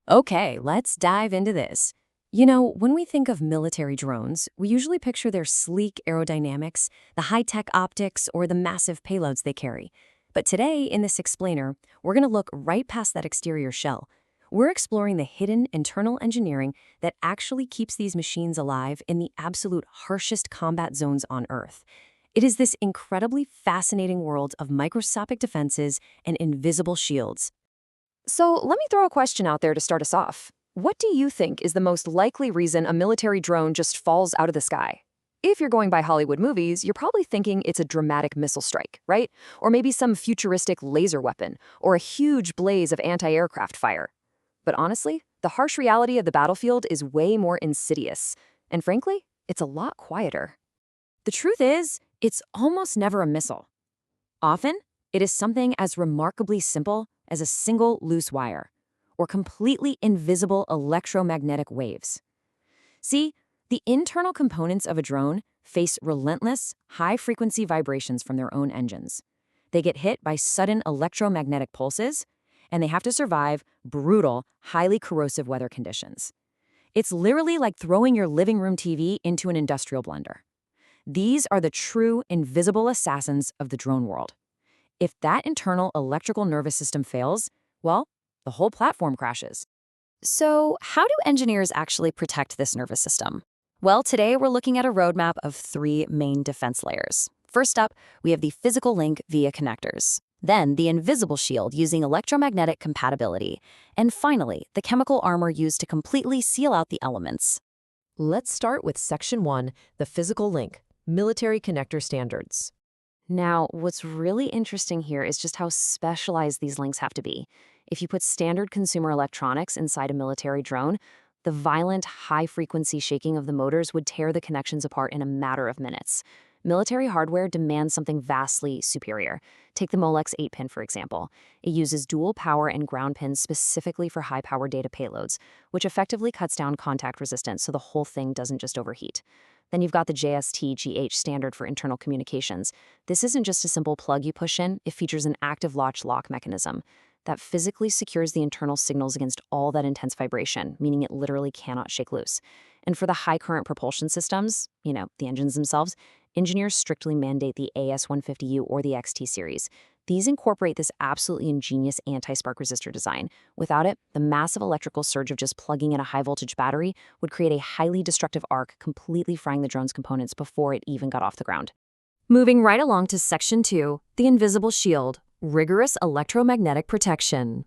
Okay, let's dive into this. You know, when we think of military drones, we usually picture their sleek aerodynamics, the high-tech optics, or the massive payloads they carry. But today, in this explainer, we're going to look right past that exterior shell. We're exploring the hidden internal engineering that actually keeps these machines alive in the absolute harshest combat zones on Earth. It is this incredibly fascinating world of microscopic defenses and invisible shields. So let me throw a question out there to start us off. What do you think is the most likely reason a military drone just falls out of the sky? If you're going by Hollywood movies, you're probably thinking it's a dramatic missile strike, right? Or maybe some futuristic laser weapon, or a huge blaze of anti-aircraft fire. But honestly, the harsh reality of the battlefield is way more insidious. And frankly, it's a lot quieter. The truth is, it's almost never a missile. Often, it is something as remarkably simple as a single loose wire, or completely invisible electromagnetic waves. See, the internal components of a drone face relentless, high-frequency vibrations from their own engines. They get hit by sudden electromagnetic pulses, and they have to survive brutal, highly corrosive weather conditions. It's literally like throwing your living room TV into an industrial blender. These are the true invisible assassins of the drone world. If that internal electrical nervous system fails, well, the whole platform crashes. So, how do engineers actually protect this nervous system? Well, today we're looking at a roadmap of three main defense layers. First up, we have the physical link via connectors. Then, the invisible shield using electromagnetic compatibility. And finally, the chemical armor used to completely seal out the elements. Let's start with Section 1, the physical link, military connector standards. Now, what's really interesting here is just how specialized these links have to be. If you put standard consumer electronics inside a military drone, the violent, high-frequency shaking of the motors would tear the connections apart in a matter of minutes. Military hardware demands something vastly superior. Take the Molex 8-pin, for example. It uses dual power and ground pins specifically for high-power data payloads, which effectively cuts down contact resistance so the whole thing doesn't just overheat. Then you've got the JST-GH standard for internal communications. This isn't just a simple plug you push in, it features an active latch-lock mechanism that physically secures the internal signals against all that intense vibration, meaning it literally cannot shake loose. And for the high-current propulsion systems, the engines themselves, engineers strictly mandate the AS150U or the XT series. These incorporate this absolutely ingenious anti-spark resistor design. Without it, the massive electrical surge of just plugging in a high-voltage battery would create a highly destructive arc, completely frying the drone's components before it even got off the ground. Moving right along to Section 2, the invisible shield, rigorous electromagnetic protection.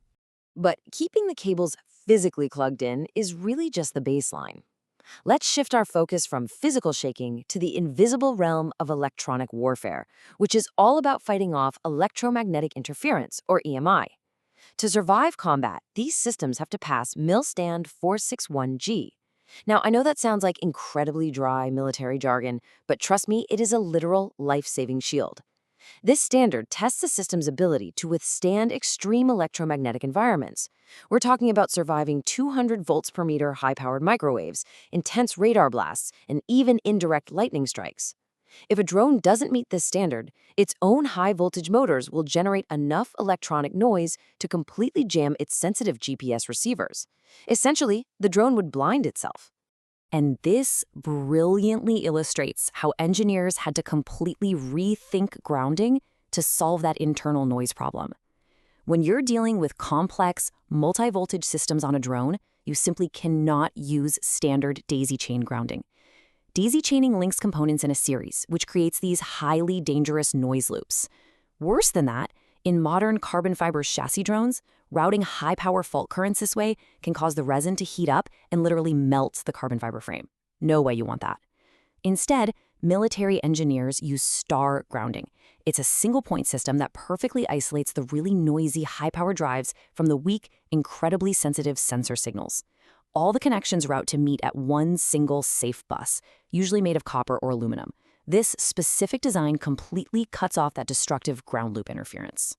But keeping the cables physically plugged in is really just the baseline. Let's shift our focus from physical shaking to the invisible realm of electronic warfare, which is all about fighting off electromagnetic interference, or EMI. To survive combat, these systems have to pass Mil-Stand 461G. Now, I know that sounds like incredibly dry military jargon, but trust me, it is a literal life-saving shield. This standard tests a system's ability to withstand extreme electromagnetic environments. We're talking about surviving 200 volts per meter high-powered microwaves, intense radar blasts, and even indirect lightning strikes. If a drone doesn't meet this standard, its own high-voltage motors will generate enough electronic noise to completely jam its sensitive GPS receivers. Essentially, the drone would blind itself. And this brilliantly illustrates how engineers had to completely rethink grounding to solve that internal noise problem. When you're dealing with complex, multi-voltage systems on a drone, you simply cannot use standard daisy chain grounding. Daisy chaining links components in a series, which creates these highly dangerous noise loops. Worse than that, in modern carbon fiber chassis drones, routing high-power fault currents this way can cause the resin to heat up and literally melt the carbon fiber frame. No way you want that. Instead, military engineers use star grounding. It's a single-point system that perfectly isolates the really noisy high-power drives from the weak, incredibly sensitive sensor signals. All the connections route to meet at one single safe bus, usually made of copper or aluminum. This specific design completely cuts off that destructive ground loop interference.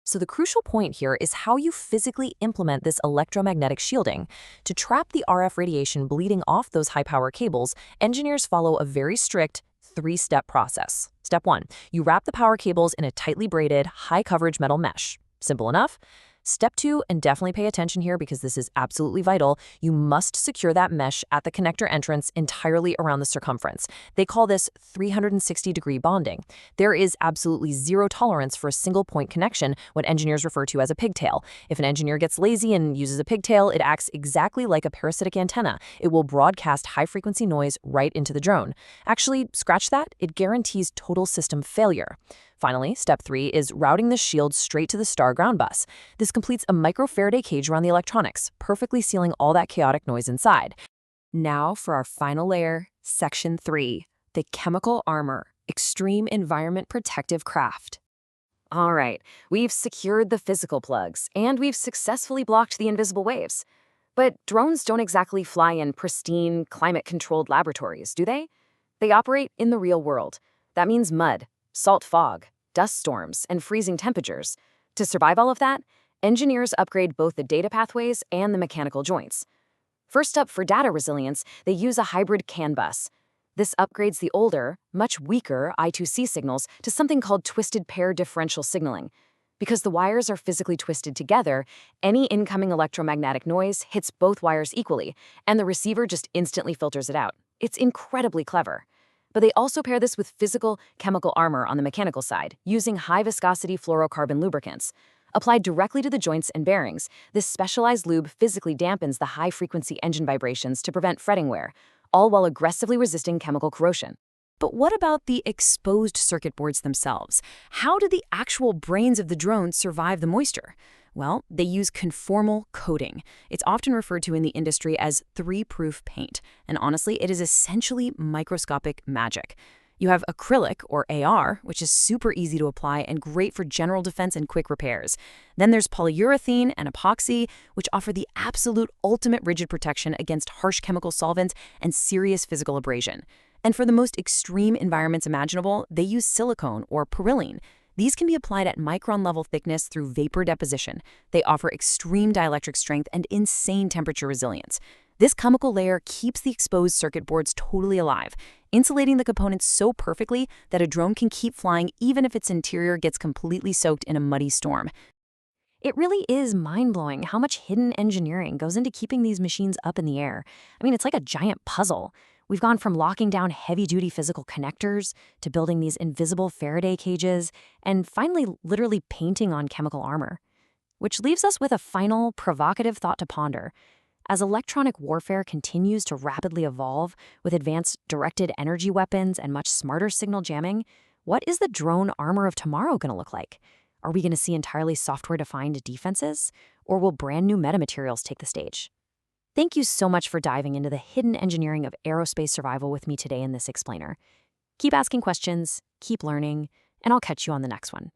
So the crucial point here is how you physically implement this electromagnetic shielding. To trap the RF radiation bleeding off those high-power cables, engineers follow a very strict three-step process. Step 1, you wrap the power cables in a tightly braided, high-coverage metal mesh. Simple enough. Step 2, and definitely pay attention here because this is absolutely vital, you must secure that mesh at the connector entrance entirely around the circumference. They call this 360-degree bonding. There is absolutely zero tolerance for a single point connection, what engineers refer to as a pigtail. If an engineer gets lazy and uses a pigtail, it acts exactly like a parasitic antenna. It will broadcast high-frequency noise right into the drone. Actually, scratch that, it guarantees total system failure. Finally, step 3 is routing the shield straight to the star ground bus. This completes a microfaraday cage around the electronics, perfectly sealing all that chaotic noise inside. Now for our final layer, section 3, the chemical armor, extreme environment protective craft. All right, we've secured the physical plugs, and we've successfully blocked the invisible waves. But drones don't exactly fly in pristine, climate-controlled laboratories, do they? They operate in the real world. That means mud, salt fog, dust storms, and freezing temperatures. To survive all of that, engineers upgrade both the data pathways and the mechanical joints. First up, for data resilience, they use a hybrid CAN bus. This upgrades the older, much weaker I2C signals to something called twisted pair differential signaling. Because the wires are physically twisted together, any incoming electromagnetic noise hits both wires equally, and the receiver just instantly filters it out. It's incredibly clever. But they also pair this with physical chemical armor on the mechanical side, using high-viscosity fluorocarbon lubricants. Applied directly to the joints and bearings, this specialized lube physically dampens the high-frequency engine vibrations to prevent fretting wear, all while aggressively resisting chemical corrosion. But what about the exposed circuit boards themselves? How do the actual brains of the drone survive the moisture? Well, they use conformal coating. It's often referred to in the industry as 3-proof paint, and honestly, it is essentially microscopic magic. You have acrylic, or AR, which is super easy to apply and great for general defense and quick repairs. Then there's polyurethane and epoxy, which offer the absolute ultimate rigid protection against harsh chemical solvents and serious physical abrasion. And for the most extreme environments imaginable, they use silicone or perylene. These can be applied at micron-level thickness through vapor deposition. They offer extreme dielectric strength and insane temperature resilience. This chemical layer keeps the exposed circuit boards totally alive, insulating the components so perfectly that a drone can keep flying even if its interior gets completely soaked in a muddy storm. It really is mind-blowing how much hidden engineering goes into keeping these machines up in the air. I mean, it's like a giant puzzle. We've gone from locking down heavy-duty physical connectors to building these invisible Faraday cages, and finally literally painting on chemical armor. Which leaves us with a final, provocative thought to ponder. As electronic warfare continues to rapidly evolve with advanced directed energy weapons and much smarter signal jamming, what is the drone armor of tomorrow going to look like? Are we going to see entirely software-defined defenses, or will brand new metamaterials take the stage? Thank you so much for diving into the hidden engineering of aerospace survival with me today in this explainer. Keep asking questions, keep learning, and I'll catch you on the next one.